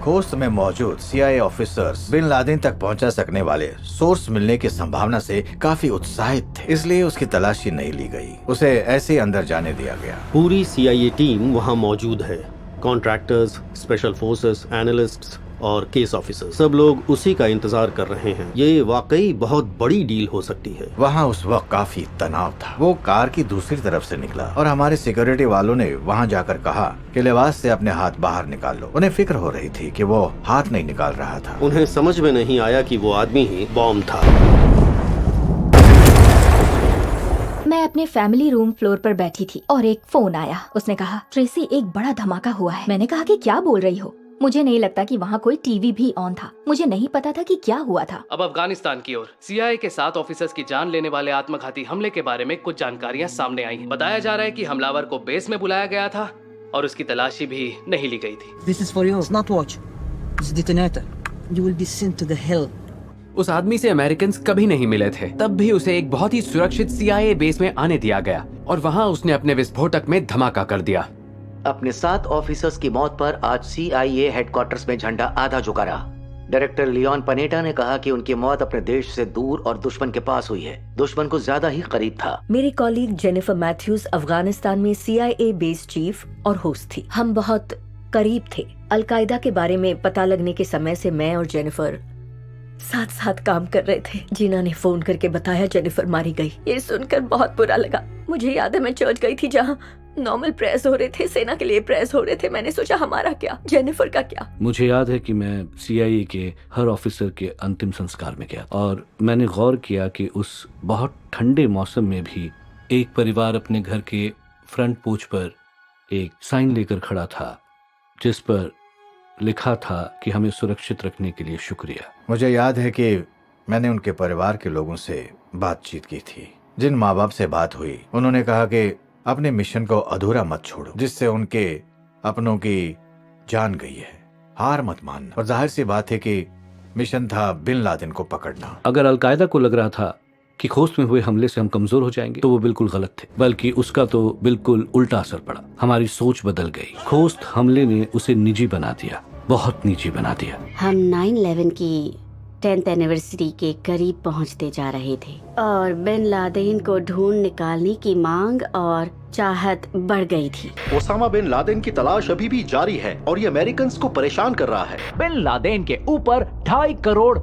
खोस्त में मौजूद CIA officers bin Laden तक पहुंचा सकने वाले सोर्स मिलने की संभावना से काफी उत्साहित थे, इसलिए उसकी तलाशी नहीं ली गई। उसे ऐसे ही अंदर जाने दिया गया। पूरी CIA टीम वहाँ मौजूद है। कॉन्ट्रैक्टर्स, स्पेशल फोर्सेस, एनालिस्ट्स और केस ऑफिसर, सब लोग उसी का इंतजार कर रहे हैं। ये वाकई बहुत बड़ी डील हो सकती है। वहाँ उस वक्त काफी तनाव था। वो कार की दूसरी तरफ से निकला और हमारे सिक्योरिटी वालों ने वहाँ जाकर कहा कि लिबास से अपने हाथ बाहर निकाल लो। उन्हें फिक्र हो रही थी कि वो हाथ नहीं निकाल रहा था। उन्हें समझ में नहीं आया कि वो आदमी ही बॉम्ब था। मैं अपने फैमिली रूम फ्लोर पर बैठी थी और एक फोन आया। उसने कहा, ट्रेसी एक बड़ा धमाका हुआ है। मैंने कहा कि क्या बोल रही हो? मुझे नहीं लगता कि वहाँ कोई टीवी भी ऑन था। मुझे नहीं पता था कि क्या हुआ था। अब अफगानिस्तान की ओर CIA के 7 ऑफिसर्स की जान लेने वाले आत्मघाती हमले के बारे में कुछ जानकारियाँ सामने आई हैं। बताया जा रहा है कि हमलावर को बेस में बुलाया गया था और उसकी तलाशी भी नहीं ली गई थी। This is for you, smartwatch. It's detonator. You will be sent to the hell. उस आदमी से अमेरिकन्स कभी नहीं मिले थे, तब भी उसे एक बहुत ही सुरक्षित CIA बेस में आने दिया गया और वहाँ उसने अपने विस्फोटक में धमाका कर दिया। अपने 7 ऑफिसर्स की मौत पर आज CIA हेडक्वार्टर्स में झंडा आधा झुका रहा। डायरेक्टर लियोन पनेटा ने कहा कि उनकी मौत अपने देश से दूर और दुश्मन के पास हुई है। दुश्मन को ज्यादा ही करीब था। मेरी कॉलीग जेनिफर मैथ्यूज अफगानिस्तान में CIA बेस चीफ और होस्ट थी। हम बहुत करीब थे। अलकायदा के बारे में पता लगने के समय से मैं और जेनिफर साथ साथ काम कर रहे थे। जीना ने फोन करके बताया जेनिफर मारी गई। ये सुनकर बहुत बुरा लगा। मुझे याद है मैं चर्च गई थी जहाँ नॉर्मल प्रेयर्स हो रहे थे, सेना के लिए प्रेयर्स हो रहे थे। मैंने सोचा हमारा क्या, जेनिफर का क्या। मुझे याद है कि मैं CIA के हर ऑफिसर के अंतिम संस्कार में गया और मैंने गौर किया कि उस बहुत ठंडे मौसम में भी एक परिवार अपने घर के फ्रंट पोर्च पर एक साइन लेकर खड़ा था जिस पर लिखा था कि हमें सुरक्षित रखने के लिए शुक्रिया। मुझे याद है कि मैंने उनके परिवार के लोगों से बातचीत की थी। जिन माँ बाप से बात हुई उन्होंने कहा कि अपने मिशन को अधूरा मत छोड़ो, जिससे उनके अपनों की जान गई है। हार मत मानना। और जाहिर सी बात है कि मिशन था बिन लादेन को पकड़ना। अगर अलकायदा को लग रहा था कि खोस्त में हुए हमले से हम कमजोर हो जाएंगे तो वो बिल्कुल गलत थे, बल्कि उसका तो बिल्कुल उल्टा असर पड़ा। हमारी सोच बदल गई। खोस्त हमले ने उसे निजी बना दिया, बहुत निजी बना दिया। हम 9/11 की 10th एनिवर्सरी के करीब पहुंचते जा रहे थे और बिन लादेन को ढूंढ निकालने की मांग और चाहत बढ़ गई थी। ओसामा बिन लादेन की तलाश अभी भी जारी है और ये अमेरिकन्स को परेशान कर रहा है। बिन लादेन के ऊपर $2.5 करोड़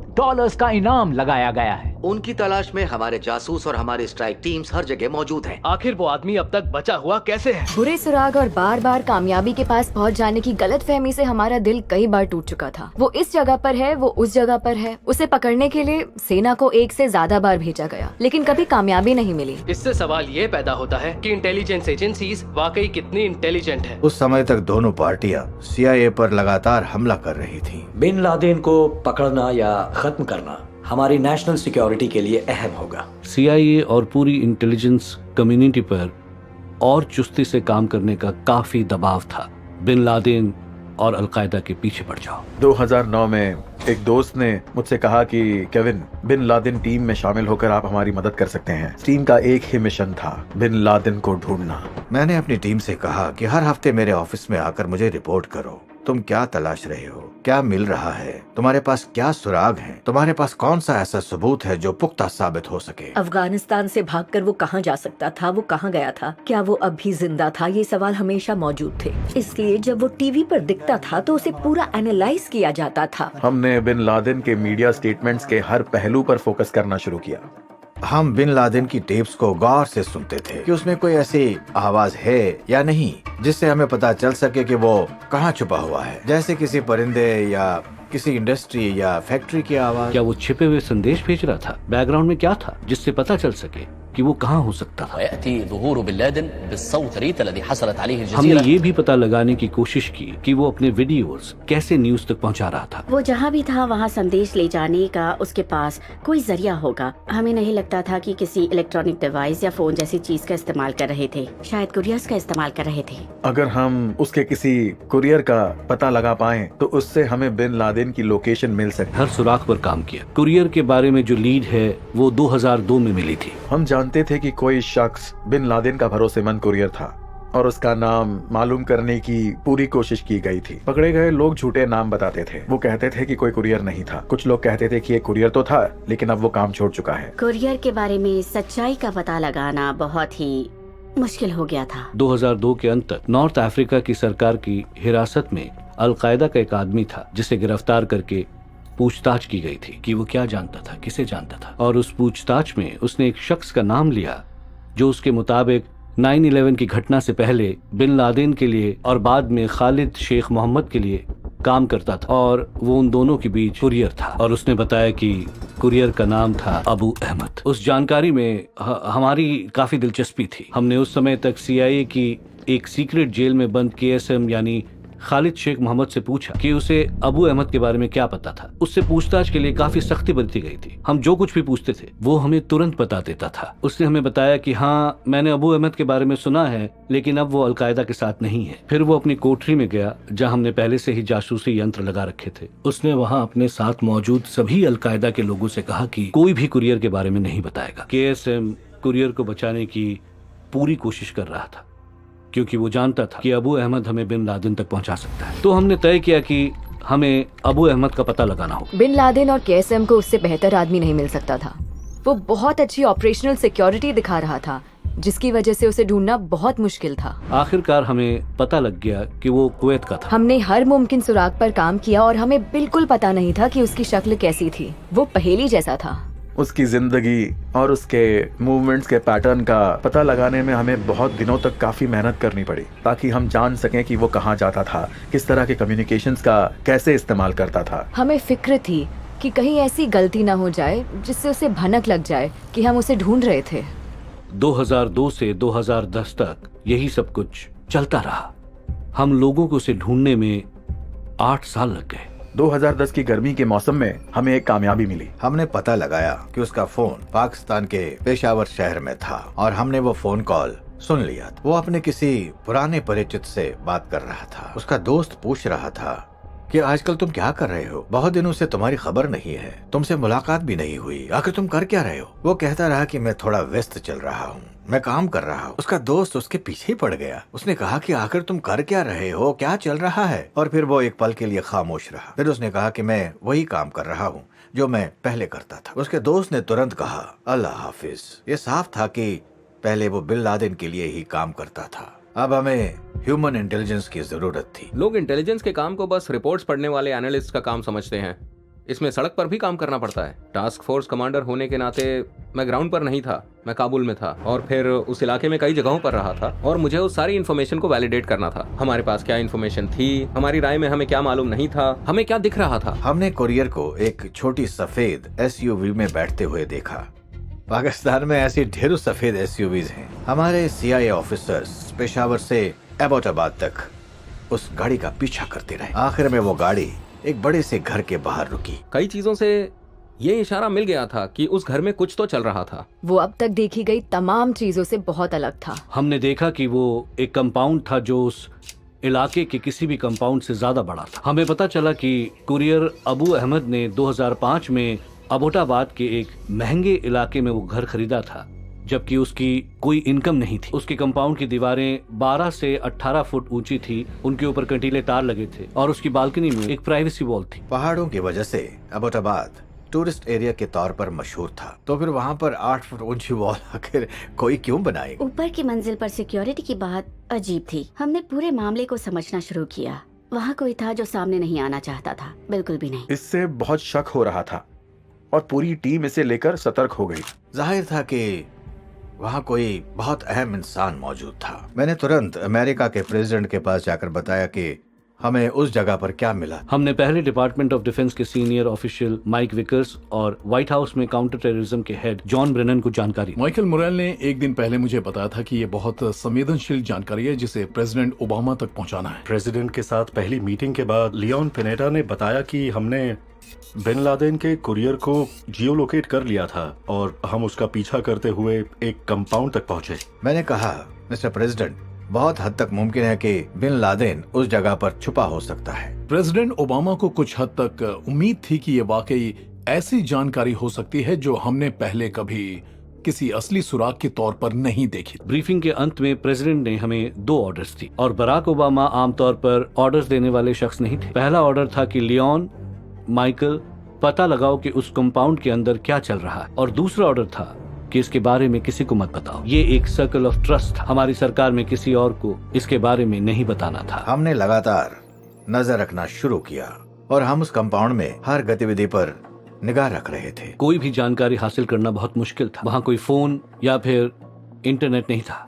का इनाम लगाया गया है। उनकी तलाश में हमारे जासूस और हमारी स्ट्राइक टीम्स हर जगह मौजूद हैं। आखिर वो आदमी अब तक बचा हुआ कैसे है? बुरे सुराग और बार बार कामयाबी के पास पहुंच जाने की गलतफहमी से हमारा दिल कई बार टूट चुका था। वो इस जगह पर है, वो उस जगह पर है। उसे पकड़ने के लिए सेना को 1 से ज्यादा बार भेजा गया, लेकिन कभी कामयाबी नहीं मिली। इससे सवाल ये पैदा होता है कि इंटेलिजेंस एजेंसीज वाकई कितनी इंटेलिजेंट है। उस समय तक दोनों पार्टियां CIA पर लगातार हमला कर रही थी। बिन लादेन को पकड़ना या खत्म करना हमारी नेशनल सिक्योरिटी के लिए अहम होगा। CIA और पूरी इंटेलिजेंस कम्युनिटी पर और चुस्ती से काम करने का काफी दबाव था। बिन लादेन और अलकायदा के पीछे पड़ जाओ। 2009 में एक दोस्त ने मुझसे कहा कि केविन, बिन लादेन टीम में शामिल होकर आप हमारी मदद कर सकते हैं। टीम का एक ही मिशन था, बिन लादेन को ढूंढना। मैंने अपनी टीम से कहा कि हर हफ्ते मेरे ऑफिस में आकर मुझे रिपोर्ट करो। तुम क्या तलाश रहे हो, क्या मिल रहा है, तुम्हारे पास क्या सुराग हैं, तुम्हारे पास कौन सा ऐसा सबूत है जो पुख्ता साबित हो सके। अफगानिस्तान से भागकर वो कहाँ जा सकता था, वो कहाँ गया था, क्या वो अब भी जिंदा था, ये सवाल हमेशा मौजूद थे। इसलिए जब वो टीवी पर दिखता था तो उसे पूरा एनालाइज किया जाता था। हमने बिन लादेन के मीडिया स्टेटमेंट्स के हर पहलू पर फोकस करना शुरू किया। हम बिन लादेन की टेप्स को गौर से सुनते थे कि उसमें कोई ऐसी आवाज है या नहीं जिससे हमें पता चल सके कि वो कहाँ छुपा हुआ है, जैसे किसी परिंदे या किसी इंडस्ट्री या फैक्ट्री की आवाज। क्या वो छिपे हुए संदेश भेज रहा था? बैकग्राउंड में क्या था जिससे पता चल सके कि वो कहाँ हो सकता था? हमने ये भी पता लगाने की कोशिश की कि वो अपने वीडियोस कैसे न्यूज तक पहुंचा रहा था। वो जहाँ भी था वहाँ संदेश ले जाने का उसके पास कोई जरिया होगा। हमें नहीं लगता था कि किसी इलेक्ट्रॉनिक डिवाइस या फोन जैसी चीज का इस्तेमाल कर रहे थे, शायद कुरियर्स का इस्तेमाल कर रहे थे। अगर हम उसके किसी कुरियर का पता लगा पाए तो उससे हमें बिन लादेन की लोकेशन मिल सकती। हर सुराग पर काम किया। कुरियर के बारे में जो लीड है वो 2002 में मिली थी। हम जानते थे कि कोई शख्स बिन लादेन का भरोसेमंद कुरियर था। और उसका नाम मालूम करने की पूरी कोशिश की गई थी। पकड़े गए लोग झूठे नाम बताते थे। वो कहते थे कि कोई कुरियर नहीं था। कुछ लोग कहते थे कि ये कुरियर तो था, लेकिन अब वो काम छोड़ चुका है। कुरियर के बारे में सच्चाई का पता लगाना बहुत ही मुश्किल हो गया था। 2002 के अंत तक नॉर्थ अफ्रीका की सरकार की हिरासत में अलकायदा का एक आदमी था, जिसे गिरफ्तार करके पूछताछ की गई थी कि वो क्या जानता था, किसे जानता था। और उस पूछताछ में उसने एक शख्स का नाम लिया जो उसके मुताबिक 9/11 की घटना से पहले बिन लादेन के लिए और बाद में खालिद शेख मोहम्मद के लिए काम करता था, और वो उन दोनों के बीच कुरियर था। और उसने बताया कि कुरियर का नाम था अबू अहमद। उस जानकारी में हमारी काफी दिलचस्पी थी। हमने उस समय तक CIA की एक सीक्रेट जेल में बंद KSM यानी खालिद शेख मोहम्मद से पूछा कि उसे अबू अहमद के बारे में क्या पता था। उससे पूछताछ के लिए काफी सख्ती बरती गई थी। हम जो कुछ भी पूछते थे वो हमें तुरंत बता देता था। उसने हमें बताया कि हाँ, मैंने अबू अहमद के बारे में सुना है, लेकिन अब वो अलकायदा के साथ नहीं है। फिर वो अपनी कोठरी में गया जहाँ हमने पहले से ही जासूसी यंत्र लगा रखे थे। उसने वहाँ अपने साथ मौजूद सभी अलकायदा के लोगों से कहा कि कोई भी कुरियर के बारे में नहीं बताएगा। KSM कुरियर को बचाने की पूरी कोशिश कर रहा था, क्योंकि वो जानता था कि अबू अहमद हमें बिन लादेन तक पहुंचा सकता है। तो हमने तय किया कि हमें अबू अहमद का पता लगाना होगा। बिन लादेन और KSM को उससे बेहतर आदमी नहीं मिल सकता था। वो बहुत अच्छी ऑपरेशनल सिक्योरिटी दिखा रहा था, जिसकी वजह से उसे ढूंढना बहुत मुश्किल था। आखिरकार हमें पता लग गया कि वो कुवैत का था। हमने हर मुमकिन सुराग पर काम किया और हमें बिल्कुल पता नहीं था कि उसकी शक्ल कैसी थी। वो पहेली जैसा था। उसकी जिंदगी और उसके मूवमेंट्स के पैटर्न का पता लगाने में हमें बहुत दिनों तक काफी मेहनत करनी पड़ी, ताकि हम जान सकें कि वो कहाँ जाता था, किस तरह के कम्युनिकेशंस का कैसे इस्तेमाल करता था। हमें फिक्र थी कि कहीं ऐसी गलती ना हो जाए जिससे उसे भनक लग जाए कि हम उसे ढूंढ रहे थे। 2002 से 2010 तक यही सब कुछ चलता रहा। हम लोगों को उसे ढूंढने में 8 साल लग गए। 2010 की गर्मी के मौसम में हमें एक कामयाबी मिली। हमने पता लगाया कि उसका फोन पाकिस्तान के पेशावर शहर में था और हमने वो फोन कॉल सुन लिया था। वो अपने किसी पुराने परिचित से बात कर रहा था। उसका दोस्त पूछ रहा था कि आजकल तुम क्या कर रहे हो, बहुत दिनों से तुम्हारी खबर नहीं है, तुमसे मुलाकात भी नहीं हुई, आखिर तुम कर क्या रहे हो। वो कहता रहा कि मैं थोड़ा व्यस्त चल रहा हूँ, मैं काम कर रहा हूँ। उसका दोस्त उसके पीछे पड़ गया। उसने कहा कि आखिर तुम कर क्या रहे हो, क्या चल रहा है। और फिर वो एक पल के लिए खामोश रहा। फिर उसने कहा कि मैं वही काम कर रहा हूँ जो मैं पहले करता था। उसके दोस्त ने तुरंत कहा अल्लाह हाफिज। ये साफ था कि पहले वो बिन लादेन के लिए ही काम करता था। अब हमें ह्यूमन इंटेलिजेंस की जरूरत थी। लोग इंटेलिजेंस के काम को बस रिपोर्ट्स पढ़ने वाले एनालिस्ट का काम समझते हैं। इसमें सड़क पर भी काम करना पड़ता है। टास्क फोर्स कमांडर होने के नाते मैं ग्राउंड पर नहीं था, मैं काबुल में था और फिर उस इलाके में कई जगहों पर रहा था और मुझे उस सारी इन्फॉर्मेशन को वैलिडेट करना था। हमारे पास क्या इन्फॉर्मेशन थी, हमारी राय में हमें क्या मालूम नहीं था, हमें क्या दिख रहा था। हमने कुरियर को एक छोटी सफेद SUV में बैठते हुए देखा। पाकिस्तान में ऐसी ढेरों सफेद SUVs हैं। हमारे CIA ऑफिसर्स पेशावर से एबोटाबाद तक उस गाड़ी का पीछा करते रहे। आखिर में वो गाड़ी एक बड़े से घर के बाहर रुकी। कई चीजों से ये इशारा मिल गया था कि उस घर में कुछ तो चल रहा था। वो अब तक देखी गई तमाम चीजों से बहुत अलग था। हमने देखा कि वो एक कंपाउंड था जो उस इलाके के किसी भी कंपाउंड से ज्यादा बड़ा था। हमें पता चला कि कुरियर अबू अहमद ने 2005 में अबोटाबाद के एक महंगे इलाके में वो घर खरीदा था, जबकि उसकी कोई इनकम नहीं थी। उसके कंपाउंड की दीवारें 12 से 18 फुट ऊंची थी, उनके ऊपर कंटीले तार लगे थे और उसकी बालकनी में एक प्राइवेसी वॉल थी। पहाड़ों की वजह से अबोटाबाद टूरिस्ट एरिया के तौर पर मशहूर था, तो फिर वहाँ पर 8 फुट ऊंची वॉल आखिर कोई क्यों बनाएगा। ऊपर की मंजिल पर सिक्योरिटी की बात अजीब थी। हमने पूरे मामले को समझना शुरू किया। वहाँ कोई था जो सामने नहीं आना चाहता था, बिल्कुल भी नहीं। इससे बहुत शक हो रहा था और पूरी टीम इसे लेकर सतर्क हो गई। जाहिर था कि वहाँ कोई बहुत अहम इंसान मौजूद था। मैंने तुरंत अमेरिका के प्रेसिडेंट के पास जाकर बताया कि हमें उस जगह पर क्या मिला। हमने पहले डिपार्टमेंट ऑफ डिफेंस के सीनियर ऑफिशियल माइक विकर्स और व्हाइट हाउस में काउंटर टेररिज्म के हेड जॉन ब्रेनन को जानकारी। माइकल मोरेल ने एक दिन पहले मुझे बताया था कि ये बहुत संवेदनशील जानकारी है जिसे प्रेसिडेंट ओबामा तक पहुंचाना है। प्रेसिडेंट के साथ पहली मीटिंग के बाद लियोन पेनेटा ने बताया कि हमने बिन लादेन के कुरियर को जियो लोकेट कर लिया था और हम उसका पीछा करते हुए एक कंपाउंड तक पहुंचे। मैंने कहा मिस्टर प्रेसिडेंट, बहुत हद तक मुमकिन है कि बिन लादेन उस जगह पर छुपा हो सकता है। प्रेसिडेंट ओबामा को कुछ हद तक उम्मीद थी कि ये वाकई ऐसी जानकारी हो सकती है जो हमने पहले कभी किसी असली सुराग के तौर पर नहीं देखी। ब्रीफिंग के अंत में प्रेसिडेंट ने हमें 2 ऑर्डर्स दी और बराक ओबामा आमतौर पर ऑर्डर्स देने वाले शख्स नहीं थे। पहला ऑर्डर था कि लियोन, माइकल, पता लगाओ कि उस कंपाउंड के अंदर क्या चल रहा है, और दूसरा ऑर्डर था कि इसके बारे में किसी को मत बताओ। ये एक सर्कल ऑफ ट्रस्ट था। हमारी सरकार में किसी और को इसके बारे में नहीं बताना था। हमने लगातार नजर रखना शुरू किया और हम उस कंपाउंड में हर गतिविधि पर निगाह रख रहे थे। कोई भी जानकारी हासिल करना बहुत मुश्किल था। वहाँ कोई फोन या फिर इंटरनेट नहीं था।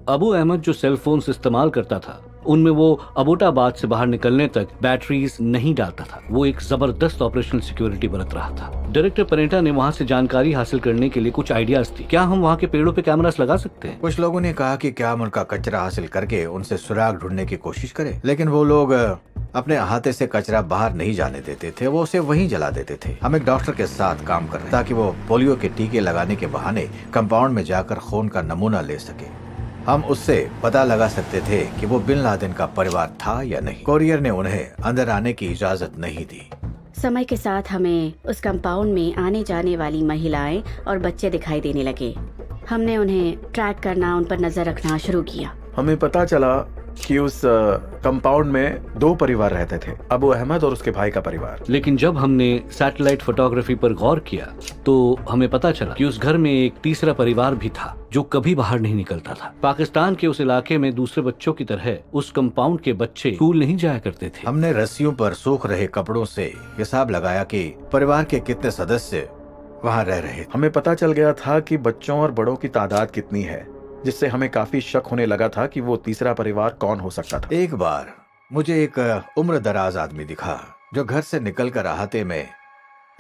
अबू अहमद जो सेल फोन इस्तेमाल करता था, उनमें वो अबोटाबाद से बाहर निकलने तक बैटरीज नहीं डालता था। वो एक जबरदस्त ऑपरेशनल सिक्योरिटी बरत रहा था। डायरेक्टर पनेटा ने वहाँ से जानकारी हासिल करने के लिए कुछ आइडियाज दी। क्या हम वहाँ के पेड़ों पे कैमरास लगा सकते हैं? कुछ लोगों ने कहा कि क्या हम उनका कचरा हासिल करके उनसे सुराग ढूंढने की कोशिश करें, लेकिन वो लोग अपने अहाते से कचरा बाहर नहीं जाने देते थे। वो उसे वहीं जला देते थे। हम एक डॉक्टर के साथ काम कर रहे थे ताकि वो पोलियो के टीके लगाने के बहाने कंपाउंड में जाकर खून का नमूना ले सके। हम उससे पता लगा सकते थे कि वो बिन लादेन का परिवार था या नहीं। कोरियर ने उन्हें अंदर आने की इजाजत नहीं दी। समय के साथ हमें उस कंपाउंड में आने जाने वाली महिलाएं और बच्चे दिखाई देने लगे। हमने उन्हें ट्रैक करना, उन पर नजर रखना शुरू किया। हमें पता चला कि उस कंपाउंड में 2 परिवार रहते थे, अबू अहमद और उसके भाई का परिवार। लेकिन जब हमने सैटेलाइट फोटोग्राफी पर गौर किया तो हमें पता चला कि उस घर में एक तीसरा परिवार भी था जो कभी बाहर नहीं निकलता था। पाकिस्तान के उस इलाके में दूसरे बच्चों की तरह उस कंपाउंड के बच्चे स्कूल नहीं जाया करते थे। हमने रस्सियों पर सूख रहे कपड़ों से हिसाब लगाया कि परिवार के कितने सदस्य वहाँ रह रहे थे। हमें पता चल गया था कि बच्चों और बड़ों की तादाद कितनी है, जिससे हमें काफी शक होने लगा था कि वो तीसरा परिवार कौन हो सकता था। एक बार मुझे एक उम्र दराज आदमी दिखा जो घर से निकलकर अहाते में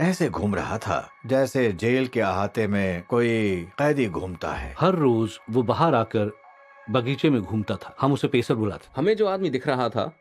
ऐसे घूम रहा था जैसे जेल के अहाते में कोई कैदी घूमता है। हर रोज वो बाहर आकर बगीचे में घूमता था। हम उसे पेसर बुलाते। हमें जो आदमी दिख रहा था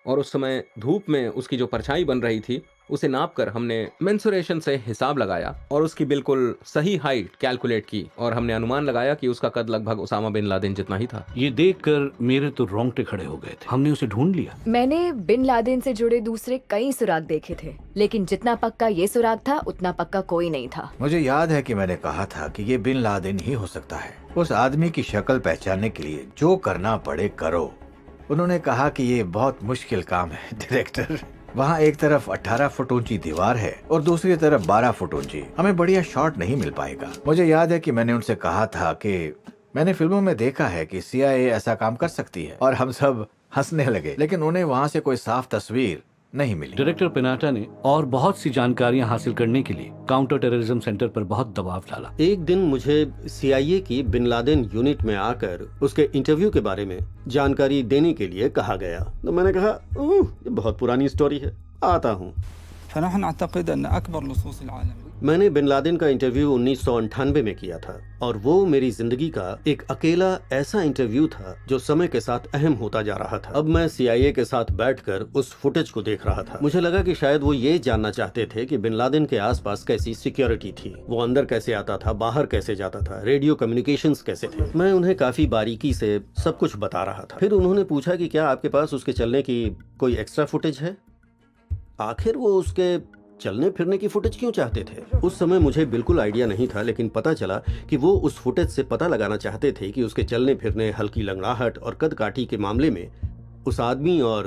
और उस समय धूप में उसकी जो परछाई बन रही थी, उसे नापकर हमने मेंसुरेशन से हिसाब लगाया और उसकी बिल्कुल सही हाइट कैलकुलेट की और हमने अनुमान लगाया कि उसका कद लगभग उसामा बिन लादेन जितना ही था। ये देखकर मेरे तो रोंगटे खड़े हो गए थे। हमने उसे ढूंढ लिया। मैंने बिन लादेन से जुड़े दूसरे कई सुराग देखे थे, लेकिन जितना पक्का ये सुराग था उतना पक्का कोई नहीं था। मुझे याद है कि मैंने कहा था कि ये बिन लादेन ही हो सकता है। उस आदमी की शक्ल पहचानने के लिए जो करना पड़े करो। उन्होंने कहा कि ये बहुत मुश्किल काम है डायरेक्टर। वहाँ एक तरफ 18 फुट ऊंची दीवार है और दूसरी तरफ 12 फुट ऊंची। हमें बढ़िया शॉट नहीं मिल पाएगा। मुझे याद है कि मैंने उनसे कहा था कि मैंने फिल्मों में देखा है कि CIA ऐसा काम कर सकती है, और हम सब हंसने लगे, लेकिन उन्हें वहाँ से कोई साफ तस्वीर नहीं मिली। डायरेक्टर पेनाटा ने और बहुत सी जानकारियां हासिल करने के लिए काउंटर टेररिज्म सेंटर पर बहुत दबाव डाला। एक दिन मुझे CIA की बिन लादेन यूनिट में आकर उसके इंटरव्यू के बारे में जानकारी देने के लिए कहा गया, तो मैंने कहा ये बहुत पुरानी स्टोरी है, आता हूँ। मैंने बिन लादेन का इंटरव्यू 1998 में किया था और वो मेरी जिंदगी का एक अकेला ऐसा इंटरव्यू था जो समय के साथ अहम होता जा रहा था। अब मैं CIA के साथ बैठकर उस फुटेज को देख रहा था। मुझे लगा कि शायद वो ये जानना चाहते थे कि बिन लादेन के आसपास कैसी सिक्योरिटी थी, वो अंदर कैसे आता था, बाहर कैसे जाता था, रेडियो कम्युनिकेशंस कैसे थे। मैं उन्हें काफी बारीकी से सब कुछ बता रहा था। फिर उन्होंने पूछा कि क्या आपके पास उसके चलने की कोई एक्स्ट्रा फुटेज है। आखिर वो उसके चलने फिरने की फुटेज क्यों चाहते थे? उस समय मुझे बिल्कुल आइडिया नहीं था, लेकिन पता चला कि वो उस फुटेज से पता लगाना चाहते थे कि उसके चलने फिरने, हल्की लंगड़ाहट और कद काठी के मामले में उस आदमी और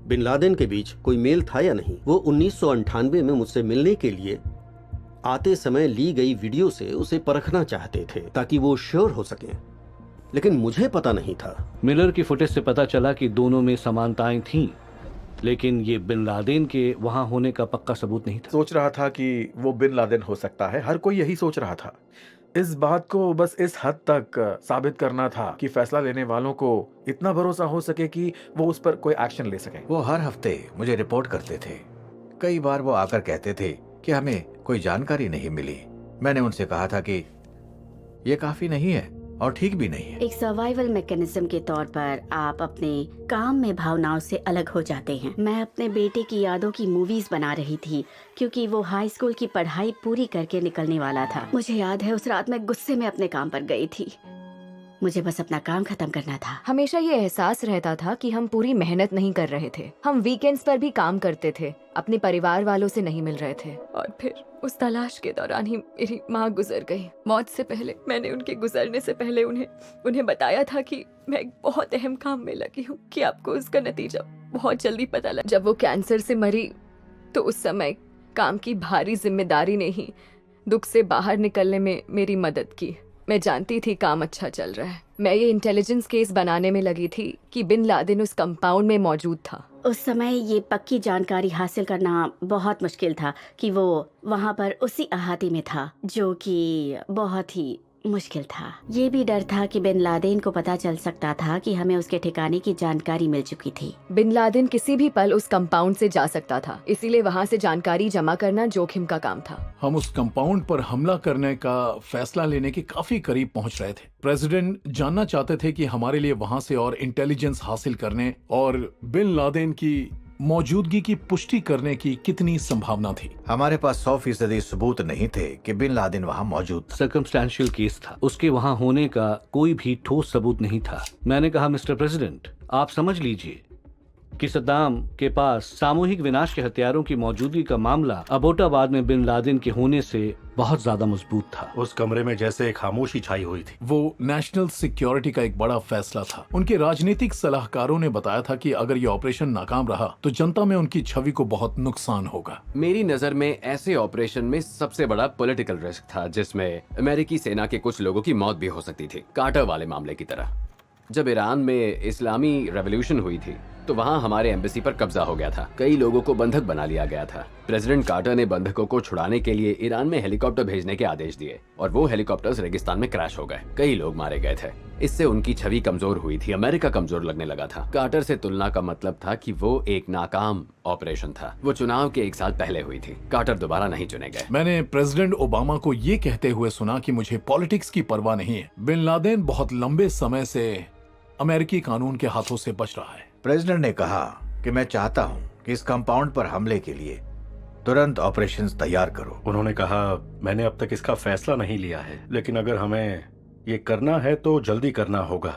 बिन लादेन के बीच कोई मेल था या नहीं। वो 1998 में मुझसे मिलने के लिए आते समय ली गई वीडियो से उसे परखना चाहते थे ताकि वो श्योर हो सकें, लेकिन मुझे पता नहीं था। मिलर की फुटेज से पता चला कि दोनों में समानताएं थीं, लेकिन ये बिन लादेन के वहां होने का पक्का सबूत नहीं था। सोच रहा था कि वो बिन लादेन हो सकता है। हर कोई यही सोच रहा था। इस बात को बस इस हद तक साबित करना था कि फैसला लेने वालों को इतना भरोसा हो सके कि वो उस पर कोई एक्शन ले सके। वो हर हफ्ते मुझे रिपोर्ट करते थे। कई बार वो आकर कहते थे कि हमें कोई जानकारी नहीं मिली। मैंने उनसे कहा था कि ये काफी नहीं है और ठीक भी नहीं है। एक सर्वाइवल मैकेनिज्म के तौर पर आप अपने काम में भावनाओं से अलग हो जाते हैं। मैं अपने बेटे की यादों की मूवीज बना रही थी क्योंकि वो हाई स्कूल की पढ़ाई पूरी करके निकलने वाला था। मुझे याद है उस रात मैं गुस्से में अपने काम पर गई थी मुझे बस अपना काम खत्म करना था। हमेशा ये एहसास रहता था कि हम पूरी मेहनत नहीं कर रहे थे। हम वीकेंड्स पर भी काम करते थे, अपने परिवार वालों से नहीं मिल रहे थे। और फिर उस तलाश के दौरान ही मेरी माँ गुजर गई। मौत से पहले मैंने उनके गुजरने से पहले उन्हें बताया था कि मैं एक बहुत अहम काम में लगी हूँ, कि आपको उसका नतीजा बहुत जल्दी पता लगा। जब वो कैंसर से मरी तो उस समय काम की भारी जिम्मेदारी ने ही दुख से बाहर निकलने में मेरी मदद की। मैं जानती थी काम अच्छा चल रहा है। मैं ये इंटेलिजेंस केस बनाने में लगी थी कि बिन लादेन उस कंपाउंड में मौजूद था। उस समय ये पक्की जानकारी हासिल करना बहुत मुश्किल था कि वो वहाँ पर उसी अहाते में था, जो कि बहुत ही मुश्किल था। ये भी डर था कि बिन लादेन को पता चल सकता था कि हमें उसके ठिकाने की जानकारी मिल चुकी थी। बिन लादेन किसी भी पल उस कंपाउंड से जा सकता था, इसीलिए वहाँ से जानकारी जमा करना जोखिम का काम था। हम उस कंपाउंड पर हमला करने का फैसला लेने के काफी करीब पहुंच रहे थे। प्रेसिडेंट जानना चाहते थे कि हमारे लिए वहां से और इंटेलिजेंस हासिल करने और बिन लादेन की मौजूदगी की पुष्टि करने की कितनी संभावना थी। हमारे पास 100% सबूत नहीं थे कि बिन लादेन वहाँ मौजूद था। सर्कमस्टेंशियल केस था, उसके वहाँ होने का कोई भी ठोस सबूत नहीं था। मैंने कहा, मिस्टर प्रेसिडेंट, आप समझ लीजिए कि सद्दाम के पास सामूहिक विनाश के हथियारों की मौजूदगी का मामला अबोटाबाद में बिन लादेन के होने से बहुत ज्यादा मजबूत था। उस कमरे में जैसे खामोशी छाई हुई थी। वो नेशनल सिक्योरिटी का एक बड़ा फैसला था। उनके राजनीतिक सलाहकारों ने बताया था कि अगर ये ऑपरेशन नाकाम रहा तो जनता में उनकी छवि को बहुत नुकसान होगा। मेरी नजर में ऐसे ऑपरेशन में सबसे बड़ा पॉलिटिकल रिस्क था, जिसमें अमेरिकी सेना के कुछ लोगों की मौत भी हो सकती थी, कार्टर वाले मामले की तरह। जब ईरान में इस्लामी रेवोल्यूशन हुई थी तो वहाँ हमारे एम्बेसी पर कब्जा हो गया था। कई लोगों को बंधक बना लिया गया था। प्रेसिडेंट कार्टर ने बंधकों को छुड़ाने के लिए ईरान में हेलीकॉप्टर भेजने के आदेश दिए और वो हेलीकॉप्टर्स रेगिस्तान में क्रैश हो गए। कई लोग मारे गए थे। इससे उनकी छवि कमजोर हुई थी, अमेरिका कमजोर लगने लगा था। कार्टर से तुलना का मतलब था कि वो एक नाकाम ऑपरेशन था। वो चुनाव के 1 साल पहले हुई थी। कार्टर दोबारा नहीं चुने गए। मैंने प्रेसिडेंट ओबामा को ये कहते हुए सुना कि मुझे पॉलिटिक्स की परवाह नहीं है। बिन लादेन बहुत लंबे समय से अमेरिकी कानून के हाथों से बच रहा है। प्रेसिडेंट ने कहा कि मैं चाहता हूं कि इस कंपाउंड पर हमले के लिए तुरंत ऑपरेशंस तैयार करो। उन्होंने कहा, मैंने अब तक इसका फैसला नहीं लिया है, लेकिन अगर हमें ये करना है तो जल्दी करना होगा।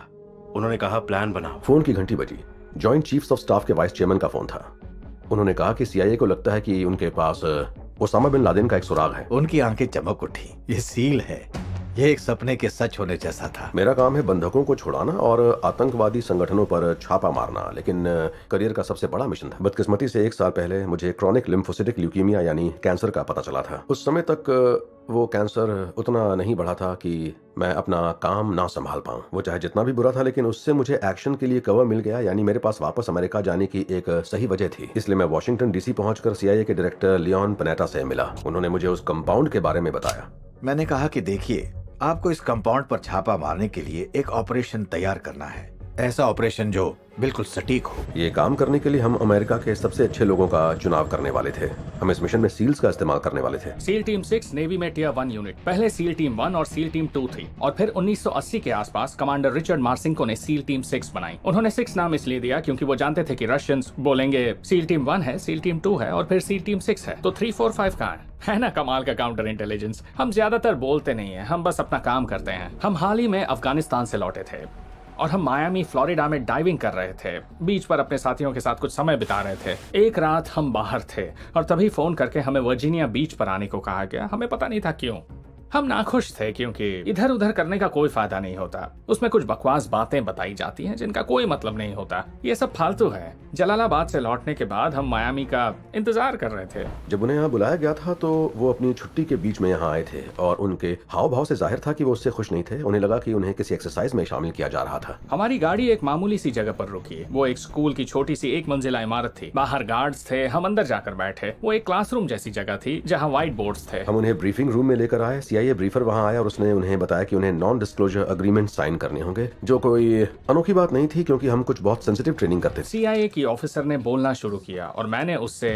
उन्होंने कहा, प्लान बनाओ। फोन की घंटी बजी। जॉइंट चीफ्स ऑफ स्टाफ के वाइस चेयरमैन का फोन था। उन्होंने कहा कि CIA को लगता है कि उनके पास ओसामा बिन लादेन का एक सुराग है। उनकी आंखें चमक उठी। ये सील है। ये एक सपने के सच होने जैसा था। मेरा काम है बंधकों को छुड़ाना और आतंकवादी संगठनों पर छापा मारना, लेकिन करियर का सबसे बड़ा मिशन था। बदकिस्मती से 1 साल पहले मुझे क्रॉनिक लिम्फोसिटिक ल्यूकीमिया यानी कैंसर का पता चला था। उस समय तक वो कैंसर उतना नहीं बढ़ा था कि मैं अपना काम ना संभाल पाऊं। वो चाहे जितना भी बुरा था, लेकिन उससे मुझे एक्शन के लिए कवर मिल गया, यानी मेरे पास वापस अमेरिका जाने की एक सही वजह थी। इसलिए मैं वॉशिंगटन DC पहुंचकर CIA के डायरेक्टर लियोन पनेटा से मिला। उन्होंने मुझे उस कंपाउंड के बारे में बताया। मैंने कहा कि देखिए, आपको इस कंपाउंड पर छापा मारने के लिए एक ऑपरेशन तैयार करना है, ऐसा ऑपरेशन जो बिल्कुल सटीक हो। ये काम करने के लिए हम अमेरिका के सबसे अच्छे लोगों का चुनाव करने वाले थे। हम इस मिशन में सील्स का इस्तेमाल करने वाले थे। सील टीम 6 नेवी में टियर 1 यूनिट, पहले सील टीम 1 और सील टीम 2 थी, और फिर 1980 के आसपास कमांडर रिचर्ड मार्सिंको ने सील टीम 6 बनाई। उन्होंने 6 नाम इसलिए दिया क्योंकि वो जानते थे कि रशियंस बोलेंगे सील टीम 1 है, सील टीम 2 है और फिर सील टीम 6 है, तो 3, 4, 5 कहाँ है ना कमाल का काउंटर इंटेलिजेंस। हम ज्यादातर बोलते नहीं है, हम बस अपना काम करते हैं। हम हाल ही में अफगानिस्तान से लौटे थे और हम मायामी फ्लोरिडा में डाइविंग कर रहे थे। बीच पर अपने साथियों के साथ कुछ समय बिता रहे थे। एक रात हम बाहर थे और तभी फोन करके हमें वर्जीनिया बीच पर आने को कहा गया। हमें पता नहीं था क्यों। हम नाखुश थे क्योंकि इधर उधर करने का कोई फायदा नहीं होता। उसमें कुछ बकवास बातें बताई जाती हैं जिनका कोई मतलब नहीं होता। ये सब फालतू है। जलालाबाद से लौटने के बाद हम मायामी का इंतजार कर रहे थे। जब उन्हें यहाँ बुलाया गया था तो वो अपनी छुट्टी के बीच में यहाँ आए थे और उनके हाव भाव से जाहिर था कि वो उससे खुश नहीं थे। उन्हें लगा कि उन्हें किसी एक्सरसाइज में शामिल किया जा रहा था। हमारी गाड़ी एक मामूली सी जगह पर रुकी। वो एक स्कूल की छोटी सी 1 मंजिला इमारत थी। बाहर गार्ड्स थे। हम अंदर जाकर बैठे। वो एक क्लासरूम जैसी जगह थी जहाँ व्हाइट बोर्ड्स थे। हम उन्हें ब्रीफिंग रूम में लेकर आए। CIA ब्रीफर वहाँ आया और उसने उन्हें बताया कि उन्हें नॉन डिस्क्लोजर अग्रीमेंट साइन करने होंगे, जो कोई अनोखी बात नहीं थी क्योंकि हम कुछ बहुत सेंसिटिव ट्रेनिंग करते थे। CIA की ऑफिसर ने बोलना शुरू किया और मैंने उससे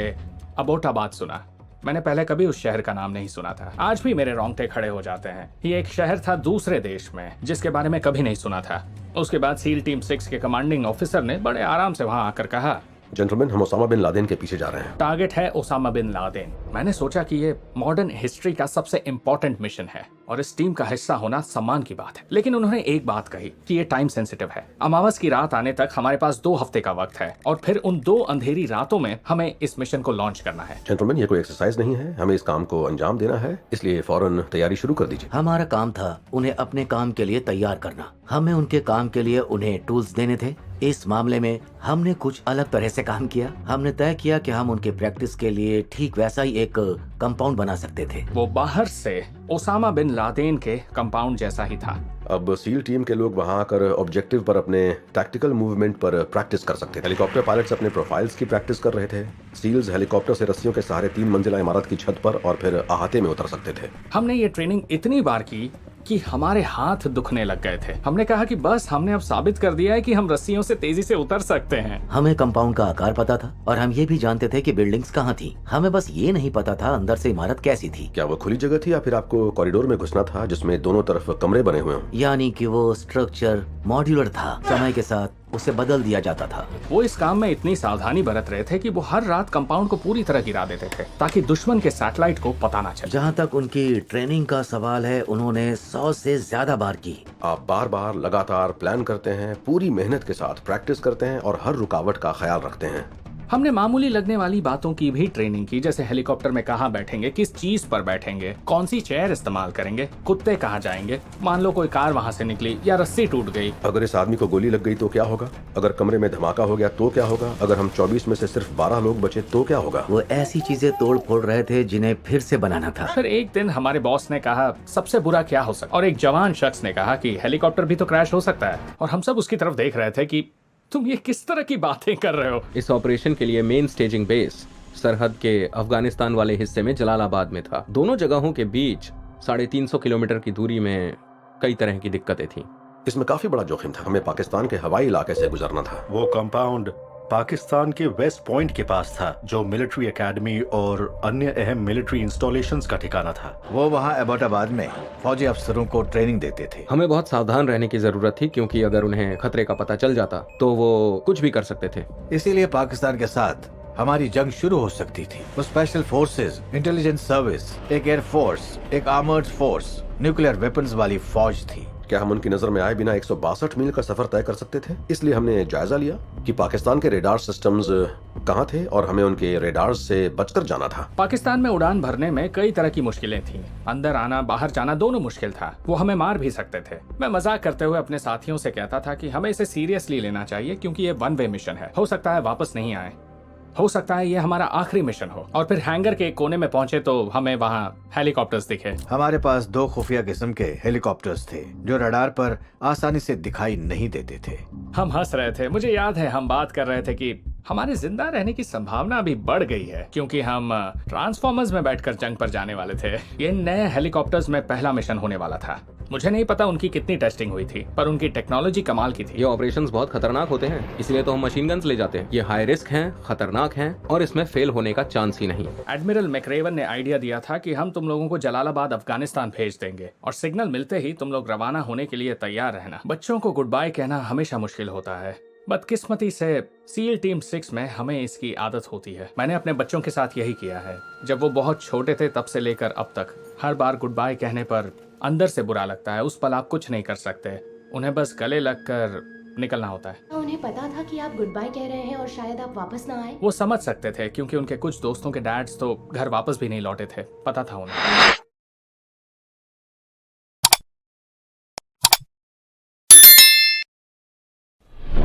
अबोटाबाद सुना। मैंने पहले कभी उस शहर का नाम नहीं सुना था। आज भी मेरे रोंगटे खड़े हो जाते हैं। ये एक शहर था दूसरे देश में जिसके बारे में कभी नहीं सुना था। उसके बाद सील टीम 6 के कमांडिंग ऑफिसर ने बड़े आराम से वहाँ आकर कहा, जेंटलमैन, हम ओसामा बिन लादेन के पीछे जा रहे हैं। टारगेट है ओसामा बिन लादेन। मैंने सोचा कि ये मॉडर्न हिस्ट्री का सबसे इम्पोर्टेंट मिशन है। और इस टीम का हिस्सा होना सम्मान की बात है। लेकिन उन्होंने एक बात कही कि ये टाइम सेंसिटिव है। अमावस की रात आने तक हमारे पास 2 हफ्ते का वक्त है और फिर उन 2 अंधेरी रातों में हमें इस मिशन को लॉन्च करना है। जेंटलमैन, ये कोई एक्सरसाइज नहीं है, हमें इस काम को अंजाम देना है, इसलिए फौरन तैयारी शुरू कर दीजिए। हमारा काम था उन्हें अपने काम के लिए तैयार करना। हमें उनके काम के लिए उन्हें टूल्स देने थे। इस मामले में हमने कुछ अलग तरह से काम किया। हमने तय किया कि हम उनके प्रैक्टिस के लिए ठीक वैसा ही एक कंपाउंड बना सकते थे। वो बाहर से ओसामा बिन लादेन के कंपाउंड जैसा ही था। अब सील टीम के लोग वहां आकर ऑब्जेक्टिव पर अपने टैक्टिकल मूवमेंट पर प्रैक्टिस कर सकते थे। हेलीकॉप्टर पायलट्स अपने प्रोफाइल्स की प्रैक्टिस कर रहे थे। सील्स हेलीकॉप्टर से रस्सियों के सहारे 3 मंजिला इमारत की छत पर और फिर अहाते में उतर सकते थे। हमने ये ट्रेनिंग इतनी बार की कि हमारे हाथ दुखने लग गए थे। हमने कहा कि बस हमने अब साबित कर दिया है कि हम रस्सियों से तेजी से उतर सकते हैं। हमें कंपाउंड का आकार पता था और हम ये भी जानते थे कि बिल्डिंग्स कहाँ थी। हमें बस ये नहीं पता था अंदर से इमारत कैसी थी। क्या वो खुली जगह थी या फिर आपको कॉरिडोर में घुसना था जिसमें दोनों तरफ कमरे बने हुए हों? यानी कि वो स्ट्रक्चर मॉड्यूलर था, समय के साथ उसे बदल दिया जाता था। वो इस काम में इतनी सावधानी बरत रहे थे कि वो हर रात कंपाउंड को पूरी तरह गिरा देते थे ताकि दुश्मन के सैटेलाइट को पता ना चले। जहाँ तक उनकी ट्रेनिंग का सवाल है, उन्होंने 100 से ज्यादा बार की। आप बार बार लगातार प्लान करते हैं, पूरी मेहनत के साथ प्रैक्टिस करते हैं और हर रुकावट का ख्याल रखते हैं। हमने मामूली लगने वाली बातों की भी ट्रेनिंग की, जैसे हेलीकॉप्टर में कहाँ बैठेंगे, किस चीज पर बैठेंगे, कौन सी चेयर इस्तेमाल करेंगे, कुत्ते कहाँ जाएंगे, मान लो कोई कार वहाँ से निकली या रस्सी टूट गई। अगर इस आदमी को गोली लग गई तो क्या होगा? अगर कमरे में धमाका हो गया तो क्या होगा? अगर हम 24 में से सिर्फ 12 लोग बचे तो क्या होगा? वो ऐसी चीजें तोड़ फोड़ रहे थे जिन्हें फिर से बनाना था। फिर एक दिन हमारे बॉस ने कहा सबसे बुरा क्या हो सकता, और एक जवान शख्स ने कहा कि हेलीकॉप्टर भी तो क्रैश हो सकता है। और हम सब उसकी तरफ देख रहे थे कि तुम ये किस तरह की बातें कर रहे हो। इस ऑपरेशन के लिए मेन स्टेजिंग बेस सरहद के अफगानिस्तान वाले हिस्से में जलालाबाद में था। दोनों जगहों के बीच 350 किलोमीटर की दूरी में कई तरह की दिक्कतें थीं। इसमें काफी बड़ा जोखिम था। हमें पाकिस्तान के हवाई इलाके से गुजरना था। वो कंपाउंड पाकिस्तान के वेस्ट पॉइंट के पास था, जो मिलिट्री एकेडमी और अन्य अहम मिलिट्री इंस्टॉलेशंस का ठिकाना था। वो वहाँ एबोटाबाद में फौजी अफसरों को ट्रेनिंग देते थे। हमें बहुत सावधान रहने की जरूरत थी क्योंकि अगर उन्हें खतरे का पता चल जाता तो वो कुछ भी कर सकते थे। इसीलिए पाकिस्तान के साथ हमारी जंग शुरू हो सकती थी। वो स्पेशल फोर्सेस, इंटेलिजेंस सर्विस, एक एयर फोर्स, एक आर्मर्ड फोर्स, न्यूक्लियर वेपन्स वाली फौज थी। क्या हम उनकी नजर में आए बिना 162 मील का सफर तय कर सकते थे? इसलिए हमने जायजा लिया कि पाकिस्तान के रेडार सिस्टम्स कहाँ थे और हमें उनके रेडार से बचकर जाना था। पाकिस्तान में उड़ान भरने में कई तरह की मुश्किलें थीं। अंदर आना बाहर जाना दोनों मुश्किल था। वो हमें मार भी सकते थे। मैं मजाक करते हुए अपने साथियों से कहता था कि हमें इसे सीरियसली लेना चाहिए क्योंकि ये 1 वे मिशन है। हो सकता है वापस नहीं आए, हो सकता है ये हमारा आखिरी मिशन हो। और फिर हैंगर के एक कोने में पहुंचे तो हमें वहाँ हेलीकॉप्टर्स दिखे। हमारे पास 2 खुफिया किस्म के हेलीकॉप्टर्स थे जो रडार पर आसानी से दिखाई नहीं देते थे। हम हंस रहे थे। मुझे याद है हम बात कर रहे थे कि हमारे जिंदा रहने की संभावना अभी बढ़ गई है क्योंकि हम ट्रांसफॉर्मर्स में बैठकर जंग पर जाने वाले थे। ये नए हेलीकॉप्टर्स में पहला मिशन होने वाला था। मुझे नहीं पता उनकी कितनी टेस्टिंग हुई थी, पर उनकी टेक्नोलॉजी कमाल की थी। ये ऑपरेशंस बहुत खतरनाक होते हैं, इसलिए तो हम मशीन गन्स ले जाते हैं। ये हाई रिस्क हैं, खतरनाक हैं और इसमें फेल होने का चांस ही नहीं। एडमिरल मैक्रेवन ने आइडिया दिया था कि हम तुम लोगों को जलालाबाद अफगानिस्तान भेज देंगे और सिग्नल मिलते ही तुम लोग रवाना होने के लिए तैयार रहना। बच्चों को गुड बाय कहना हमेशा मुश्किल होता है। बदकिस्मती से सील टीम 6 में हमें इसकी आदत होती है। मैंने अपने बच्चों के साथ यही किया है। जब वो बहुत छोटे थे तब से लेकर अब तक हर बार गुड बाय कहने पर अंदर से बुरा लगता है। उस पल आप कुछ नहीं कर सकते, उन्हें बस गले लगकर निकलना होता है। उन्हें पता था कि आप गुड बाय कह रहे हैं और शायद आप वापस ना आए। वो समझ सकते थे क्योंकि उनके कुछ दोस्तों के डैड्स तो घर वापस भी नहीं लौटे थे। पता था उन्हें।